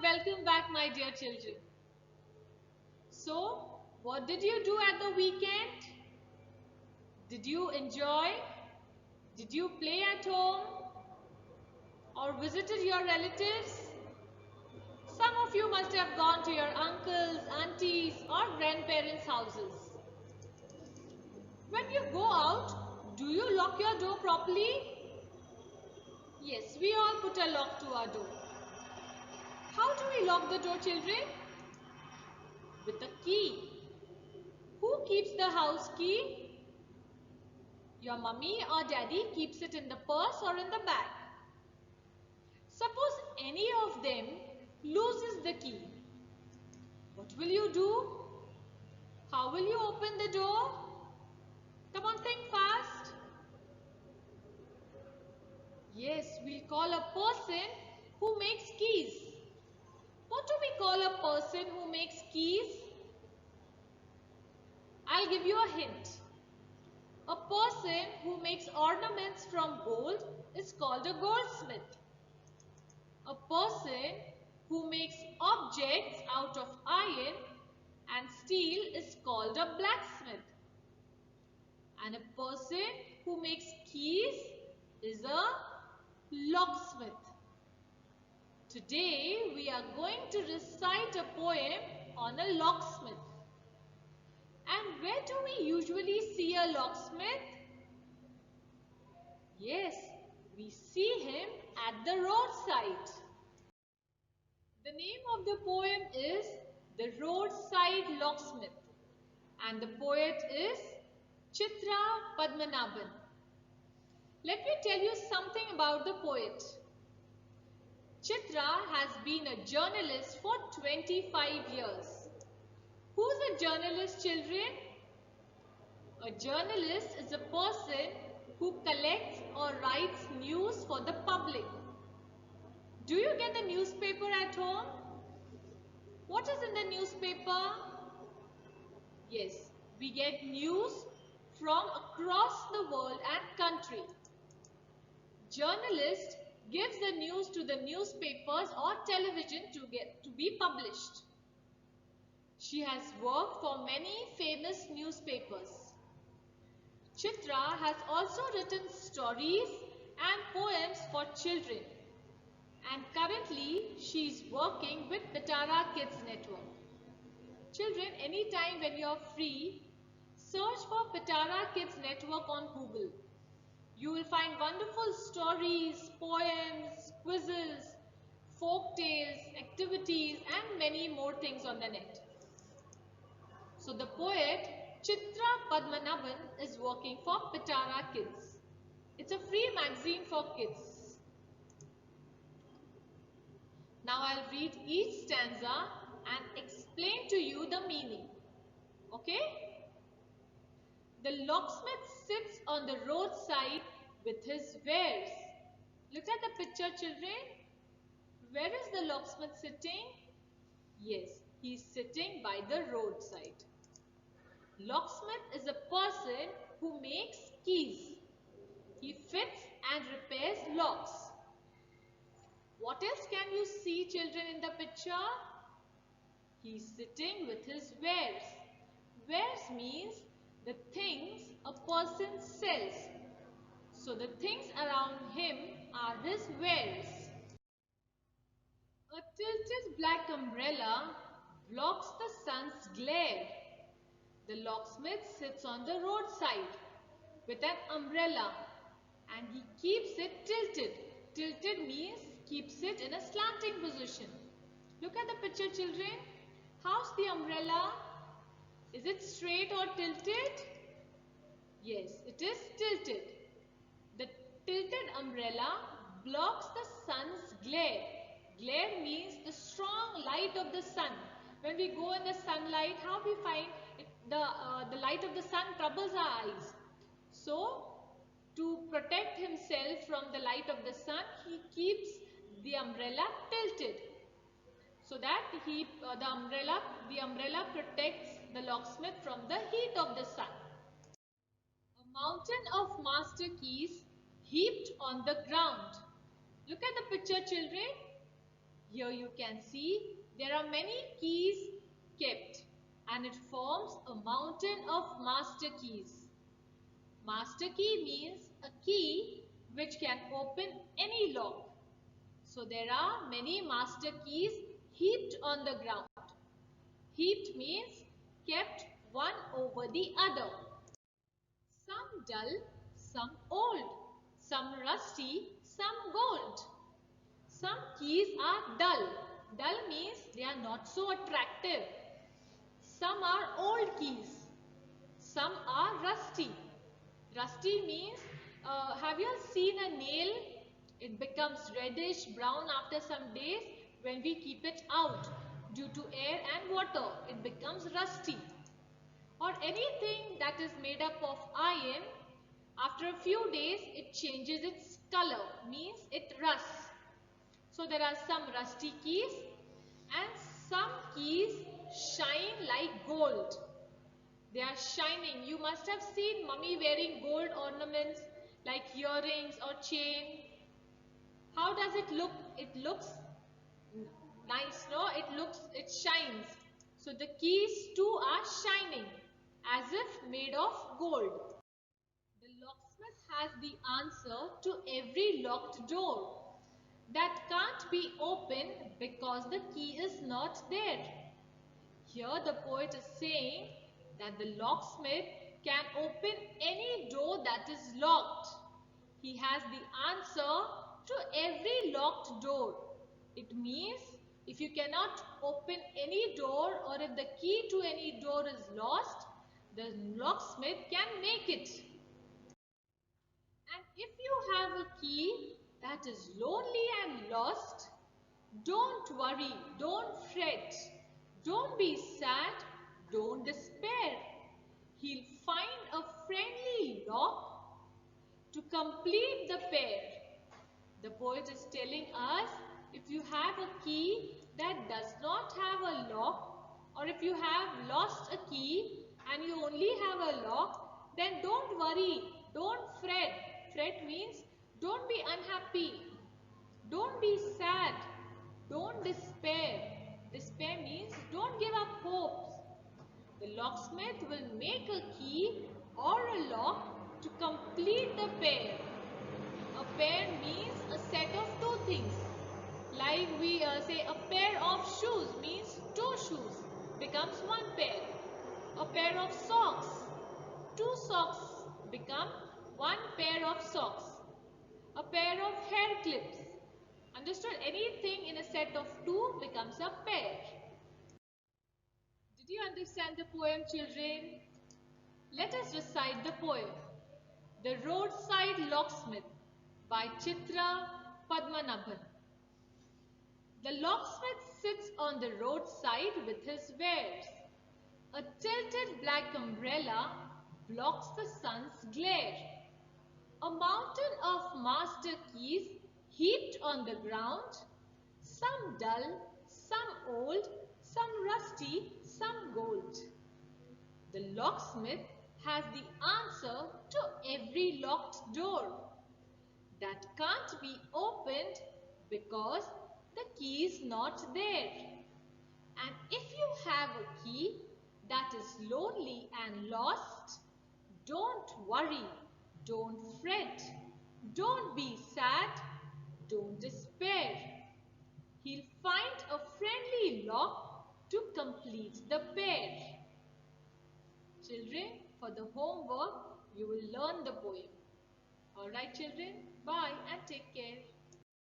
welcome back, my dear children. So, what did you do at the weekend? Did you enjoy? Did you play at home? Or visited your relatives? Some of you must have gone to your uncles, aunties, or grandparents' houses. When you go out, do you lock your door properly? Yes, we all put a lock to our door. How do we lock the door, children? With a key. Who keeps the house key? Your mummy or daddy keeps it in the purse or in the bag. Suppose any of them loses the key. What will you do? How will you open the door? Come on, think fast. Yes, we'll call a person who makes keys. What do we call a person who makes keys? I'll give you a hint. A person who makes ornaments from gold is called a goldsmith. A person who makes objects out of iron and steel is called a blacksmith. And a person who makes keys is a locksmith. Today we are going to recite a poem on a locksmith. And where do we usually see a locksmith? Yes, we see him at the roadside. The name of the poem is The Roadside Locksmith, and the poet is Chitra Padmanabhan. Let me tell you something about the poet. Chitra has been a journalist for 25 years. Who's a journalist, children? A journalist is a person who collects or writes news for the public. Do you get the newspaper at home? What is in the newspaper? Yes, we get news from across the world and country. Journalist gives the news to the newspapers or television to be published. She has worked for many famous newspapers. Chitra has also written stories and poems for children. And currently, she is working with Pitara Kids Network. Children, anytime when you are free, search for Pitara Kids Network on Google. You will find wonderful stories, poems, quizzes, folk tales, activities, and many more things on the net. So the poet Chitra Padmanabhan is working for Pitara Kids. It's a free magazine for kids. Now I'll read each stanza and explain to you the meaning. Okay? The locksmith sits on the roadside with his wares. Look at the picture, children. Where is the locksmith sitting? Yes, he is sitting by the roadside. Locksmith is a person who makes keys. He fits and repairs locks. What else can you see, children, in the picture? He is sitting with his wares. Wares means the things a person sells. So the things around him are his wares. A tilted black umbrella blocks the sun's glare. The locksmith sits on the roadside with an umbrella and he keeps it tilted. Tilted means keeps it in a slanting position. Look at the picture, children. How's the umbrella? Is it straight or tilted? Yes, it is tilted. The tilted umbrella blocks the sun's glare. Glare means the strong light of the sun. When we go in the sunlight, how we find it, the light of the sun troubles our eyes. So, to protect himself from the light of the sun, he keeps the umbrella tilted. So that the umbrella protects the locksmith from the heat of the sun. A mountain of master keys heaped on the ground. Look at the picture, children. Here you can see there are many keys kept and it forms a mountain of master keys. Master key means a key which can open any lock. So there are many master keys heaped on the ground. Heaped means kept one over the other. Some dull, some old, some rusty, some gold. Some keys are dull. Dull means they are not so attractive. Some are old keys. Some are rusty. Rusty means, have you seen a nail? It becomes reddish brown after some days when we keep it out. Due to air and water, it becomes rusty. Or anything that is made up of iron, after a few days it changes its color, means it rusts. So there are some rusty keys and some keys shine like gold. They are shining. You must have seen mummy wearing gold ornaments like earrings or chain. How does it look? It looks nice, no? It shines. So the keys too are shining as if made of gold. The locksmith has the answer to every locked door that can't be opened because the key is not there. Here the poet is saying that the locksmith can open any door that is locked. He has the answer to every locked door. It means if you cannot open any door or if the key to any door is lost, the locksmith can make it. And if you have a key that is lonely and lost, don't worry, don't fret, don't be sad, don't despair. He'll find a friendly lock to complete the pair. The poet is telling us if you have a key that does not have a lock, or if you have lost a key and you only have a lock, then don't worry, don't fret. Fret means don't be unhappy, don't be sad, don't despair. Despair means don't give up hopes. The locksmith will make a key or a lock to complete the pair. A pair means a set of two things. Like we say a pair of shoes means two shoes becomes one pair. A pair of socks, two socks become one pair of socks. A pair of hair clips. Understood? Anything in a set of two becomes a pair. Did you understand the poem, children? Let us recite the poem. The Roadside Locksmith by Chitra Padmanabhan. The locksmith sits on the roadside with his wares. A tilted black umbrella blocks the sun's glare. A mountain of master keys heaped on the ground, some dull, some old, some rusty, some gold. The locksmith has the answer to every locked door that can't be opened because the key is not there. And if you have a key that is lonely and lost, don't worry, don't fret, don't be sad, don't despair. He'll find a friendly lock to complete the pair. Children, for the homework, you will learn the poem. Alright children, bye and take care.